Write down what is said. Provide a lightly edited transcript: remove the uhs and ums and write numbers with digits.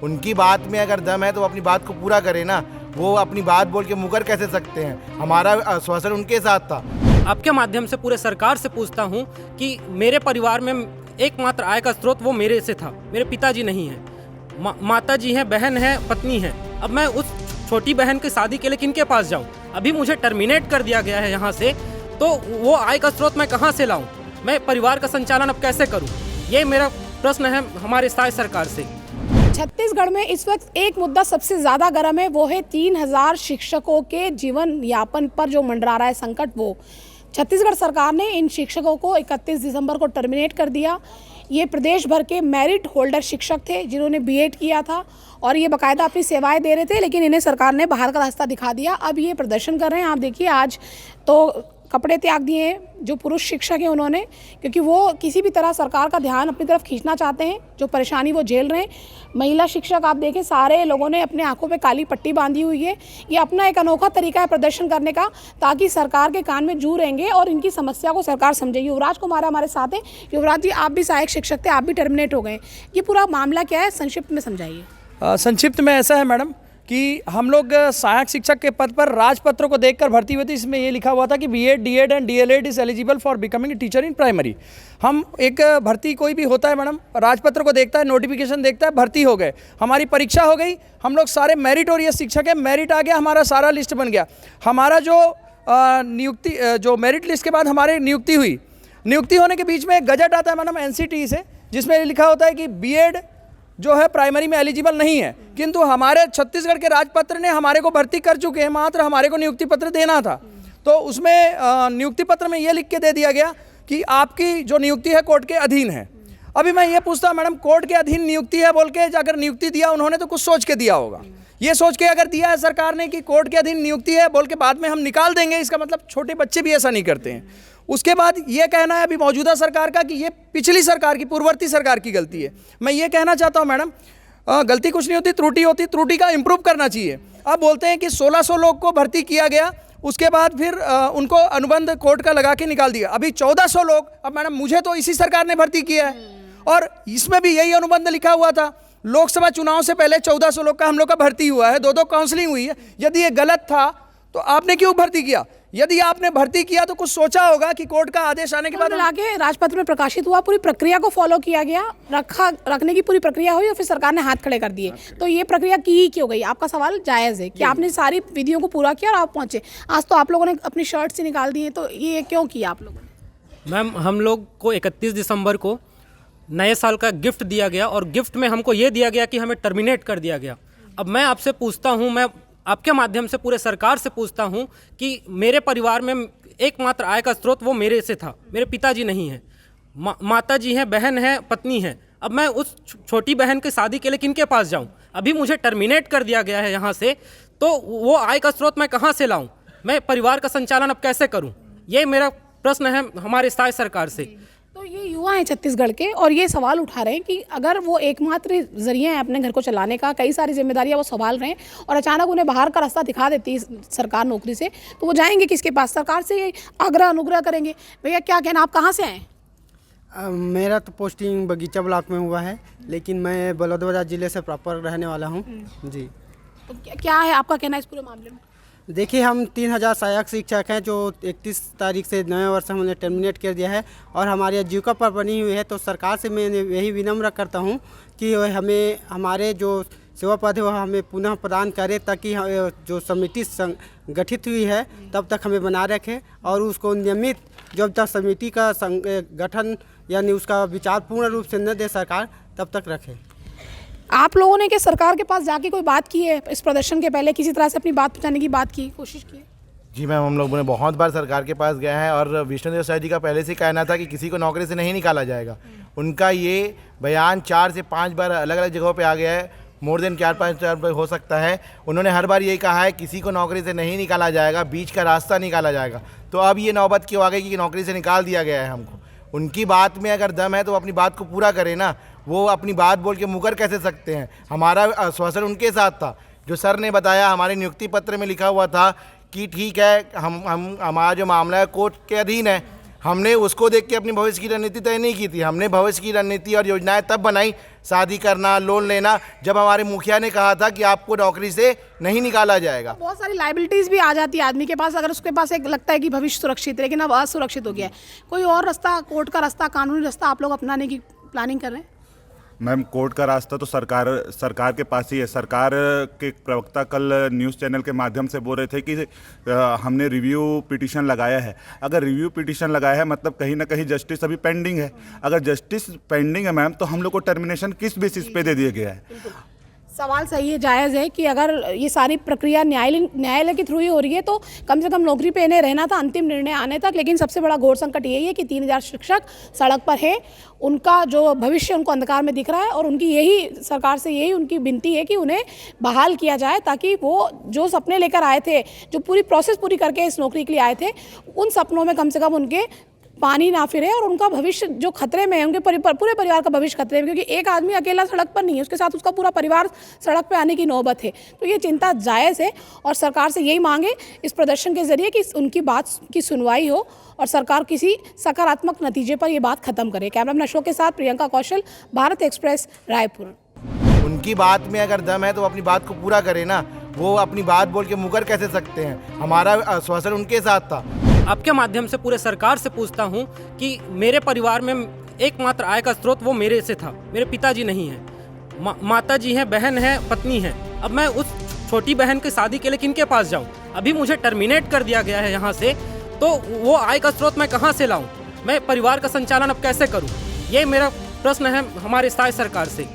उनकी बात में अगर दम है तो वो अपनी बात को पूरा करे ना। वो अपनी बात बोल के मुकर कैसे सकते हैं? हमारा आश्वासन उनके साथ था। आपके माध्यम से पूरे सरकार से पूछता हूँ कि मेरे परिवार में एकमात्र आय का स्रोत वो मेरे से था, मेरे पिताजी नहीं हैं, माता जी हैं, बहन है, पत्नी है। अब मैं उस छोटी बहन की शादी के लिए किनके पास जाऊँ? अभी मुझे टर्मिनेट कर दिया गया है यहाँ से, तो वो आय का स्रोत मैं कहाँ से लाऊँ? मैं परिवार का संचालन अब कैसे करूँ? ये मेरा प्रश्न है हमारे स्थायी सरकार से। छत्तीसगढ़ में इस वक्त एक मुद्दा सबसे ज़्यादा गर्म है, वो है 3000 शिक्षकों के जीवन यापन पर जो मंडरा रहा है संकट। वो छत्तीसगढ़ सरकार ने इन शिक्षकों को 31 दिसंबर को टर्मिनेट कर दिया। ये प्रदेश भर के मेरिट होल्डर शिक्षक थे जिन्होंने बीएड किया था और ये बाकायदा अपनी सेवाएं दे रहे थे, लेकिन इन्हें सरकार ने बाहर का रास्ता दिखा दिया। अब ये प्रदर्शन कर रहे हैं। आप देखिए, आज तो कपड़े त्याग दिए हैं जो पुरुष शिक्षक हैं उन्होंने, क्योंकि वो किसी भी तरह सरकार का ध्यान अपनी तरफ खींचना चाहते हैं। जो परेशानी वो झेल रहे हैं, महिला शिक्षक आप देखें, सारे लोगों ने अपने आंखों पे काली पट्टी बांधी हुई है। ये अपना एक अनोखा तरीका है प्रदर्शन करने का, ताकि सरकार के कान में जू रहेंगे और इनकी समस्या को सरकार समझेगी। युवराज कुमार हमारे साथ हैं। युवराज जी, आप भी सहायक शिक्षक थे, आप भी टर्मिनेट हो गए। ये पूरा मामला क्या है, संक्षिप्त में समझाइए। संक्षिप्त में ऐसा है मैडम कि हम लोग सहायक शिक्षक के पद पर राजपत्र को देखकर भर्ती हुए थे। इसमें ये लिखा हुआ था कि BEd, DEd and DElEd is eligible for becoming teacher in primary. हम एक भर्ती कोई भी होता है मैडम, राजपत्र को देखता है, नोटिफिकेशन देखता है, भर्ती हो गए, हमारी परीक्षा हो गई, हम लोग सारे मेरिटोरियस शिक्षक हैं, मेरिट आ गया, हमारा सारा लिस्ट बन गया। हमारा जो नियुक्ति, जो मेरिट लिस्ट के बाद हमारी नियुक्ति हुई, नियुक्ति होने के बीच में एक गजट आता है मैडम एनसीटी से, जिसमें लिखा होता है कि बीएड जो है प्राइमरी में एलिजिबल नहीं है, किंतु हमारे छत्तीसगढ़ के राजपत्र ने हमारे को भर्ती कर चुके हैं, मात्र हमारे को नियुक्ति पत्र देना था। तो उसमें नियुक्ति पत्र में ये लिख के दे दिया गया कि आपकी जो नियुक्ति है कोर्ट के अधीन है। अभी मैं ये पूछता हूँ मैडम, कोर्ट के अधीन नियुक्ति है बोल के अगर नियुक्ति दिया उन्होंने तो कुछ सोच के दिया होगा। ये सोच के अगर दिया है सरकार ने कि कोर्ट के अधीन नियुक्ति है बोल के बाद में हम निकाल देंगे, इसका मतलब छोटे बच्चे भी ऐसा नहीं करते हैं। उसके बाद ये कहना है अभी मौजूदा सरकार का कि ये पिछली सरकार की, पूर्ववर्ती सरकार की गलती है। मैं ये कहना चाहता हूँ मैडम, गलती कुछ नहीं होती, त्रुटि होती, त्रुटि का इम्प्रूव करना चाहिए। अब बोलते हैं कि 1600 लोग को भर्ती किया गया, उसके बाद फिर उनको अनुबंध कोर्ट का लगा के निकाल दिया। अभी 1400 लोग, अब मैडम मुझे तो इसी सरकार ने भर्ती किया है और इसमें भी यही अनुबंध लिखा हुआ था। लोकसभा चुनाव से पहले 1400 लोग का हम लोग का भर्ती हुआ है, 2-2 काउंसलिंग हुई है। यदि ये गलत था तो आपने क्यों भर्ती किया? यदि आपने भर्ती किया तो कुछ सोचा होगा कि कोर्ट का आदेश आने के बाद आगे राजपत्र में प्रकाशित हुआ, पूरी प्रक्रिया को फॉलो किया गया, रखने की पूरी प्रक्रिया हुई और फिर सरकार ने हाथ खड़े कर दिए। तो ये प्रक्रिया की ही क्यों गई? आपका सवाल जायज़ है कि आपने सारी विधियों को पूरा किया और आप पहुंचे। आज तो आप लोगों ने अपनी शर्ट से निकाल दी है, तो ये क्यों किया आप लोगों ने? मैम, हम लोग को 31 दिसंबर को नए साल का गिफ्ट दिया गया और गिफ्ट में हमको ये दिया गया कि हमें टर्मिनेट कर दिया गया। अब मैं आपसे पूछता हूँ, मैं आपके माध्यम से पूरे सरकार से पूछता हूँ कि मेरे परिवार में एकमात्र आय का स्रोत वो मेरे से था, मेरे पिताजी नहीं हैं, माता जी हैं, बहन है, पत्नी है। अब मैं उस छोटी बहन की शादी के लिए किनके पास जाऊँ? अभी मुझे टर्मिनेट कर दिया गया है यहाँ से, तो वो आय का स्रोत मैं कहाँ से लाऊँ? मैं परिवार का संचालन अब कैसे करूँ? ये मेरा प्रश्न है हमारे स्थायी सरकार से। तो ये युवा हैं छत्तीसगढ़ के और ये सवाल उठा रहे हैं कि अगर वो एकमात्र जरिया है अपने घर को चलाने का, कई सारी जिम्मेदारियां वो संभाल रहे हैं और अचानक उन्हें बाहर का रास्ता दिखा देती है सरकार नौकरी से, तो वो जाएंगे किसके पास? सरकार से आग्रह अनुग्रह करेंगे। भैया क्या कहना, आप कहाँ से आए? मेरा तो पोस्टिंग बगीचा ब्लॉक में हुआ है, लेकिन मैं बलौदाबाजार ज़िले से प्रॉपर रहने वाला हूँ जी। तो क्या है आपका कहना इस पूरे मामले में? देखिए, हम 3000 सहायक शिक्षक हैं जो 31 तारीख से नए वर्ष हमने टर्मिनेट कर दिया है और हमारी आजीविका पर बनी हुई है। तो सरकार से मैं यही विनम्र करता हूँ कि हमें हमारे जो सेवा पद है वह हमें पुनः प्रदान करे, ताकि जो समिति गठित हुई है तब तक हमें बना रखे और उसको नियमित, जब तक समिति का गठन यानी उसका विचार पूर्ण रूप से न दे सरकार, तब तक रखे। आप लोगों ने क्या सरकार के पास जाके कोई बात की है? इस प्रदर्शन के पहले किसी तरह से अपनी बात पहुंचाने की बात की, कोशिश की? जी मैम, हम लोगों ने बहुत बार सरकार के पास गए हैं और विष्णुदेव साय जी का पहले से कहना था कि किसी को नौकरी से नहीं निकाला जाएगा। उनका ये बयान 4 से 5 बार अलग अलग जगहों पे आ गया है, मोर देन 4-5 बार हो सकता है। उन्होंने हर बार यही कहा है किसी को नौकरी से नहीं निकाला जाएगा, बीच का रास्ता निकाला जाएगा। तो अब ये नौबत क्यों आ गई कि नौकरी से निकाल दिया गया है हमको? उनकी बात में अगर दम है तो वो अपनी बात को पूरा करे ना। वो अपनी बात बोल के मुकर कैसे सकते हैं? हमारा आश्वासन उनके साथ था। जो सर ने बताया, हमारे नियुक्ति पत्र में लिखा हुआ था कि ठीक है, हमारा जो मामला है कोर्ट के अधीन है, हमने उसको देख के अपनी भविष्य की रणनीति तय नहीं की थी। हमने भविष्य की रणनीति और योजनाएं तब बनाई, शादी करना, लोन लेना, जब हमारे मुखिया ने कहा था कि आपको नौकरी से नहीं निकाला जाएगा। बहुत सारी लाइबिलिटीज भी आ जाती है आदमी के पास, अगर उसके पास एक लगता है कि भविष्य सुरक्षित है, लेकिन अब असुरक्षित हो गया है। कोई और रास्ता, कोर्ट का रास्ता, कानूनी रास्ता आप लोग अपनाने की प्लानिंग कर रहे हैं? मैम, कोर्ट का रास्ता तो सरकार के पास ही है। सरकार के प्रवक्ता कल न्यूज़ चैनल के माध्यम से बोल रहे थे कि हमने रिव्यू पिटीशन लगाया है। अगर रिव्यू पिटीशन लगाया है मतलब कहीं ना कहीं जस्टिस अभी पेंडिंग है। अगर जस्टिस पेंडिंग है मैम, तो हम लोग को टर्मिनेशन किस बेसिस पे दे दिया गया है? सवाल सही है, जायज़ है कि अगर ये सारी प्रक्रिया न्यायालय के थ्रू ही हो रही है तो कम से कम नौकरी पे इन्हें रहना था अंतिम निर्णय आने तक। लेकिन सबसे बड़ा घोर संकट यही है कि 3000 शिक्षक सड़क पर है, उनका जो भविष्य उनको अंधकार में दिख रहा है, और उनकी यही सरकार से यही उनकी विनती है कि उन्हें बहाल किया जाए, ताकि वो जो सपने लेकर आए थे, जो पूरी प्रोसेस पूरी करके इस नौकरी के लिए आए थे, उन सपनों में कम से कम उनके पानी ना फिरे और उनका भविष्य जो खतरे में है, उनके पूरे परिवार का भविष्य खतरे में, क्योंकि एक आदमी अकेला सड़क पर नहीं है, उसके साथ उसका पूरा परिवार सड़क पे आने की नौबत है। तो ये चिंता जायज़ है और सरकार से यही मांगे इस प्रदर्शन के जरिए कि उनकी बात की सुनवाई हो और सरकार किसी सकारात्मक नतीजे पर ये बात खत्म करे। कैमरामैन अशोक के साथ प्रियंका कौशल, भारत एक्सप्रेस, रायपुर। उनकी बात में अगर दम है तो वो अपनी बात को पूरा करे ना। वो अपनी बात बोल के मुकर कैसे सकते हैं? हमारा आश्वासन उनके साथ था। आपके माध्यम से पूरे सरकार से पूछता हूं कि मेरे परिवार में एकमात्र आय का स्रोत वो मेरे से था। मेरे पिताजी नहीं हैं, माता जी हैं, बहन है, पत्नी है। अब मैं उस छोटी बहन की शादी के लिए किनके पास जाऊं? अभी मुझे टर्मिनेट कर दिया गया है यहाँ से, तो वो आय का स्रोत मैं कहाँ से लाऊं? मैं परिवार का संचालन अब कैसे करूं? ये मेरा प्रश्न है हमारे स्थायी सरकार से।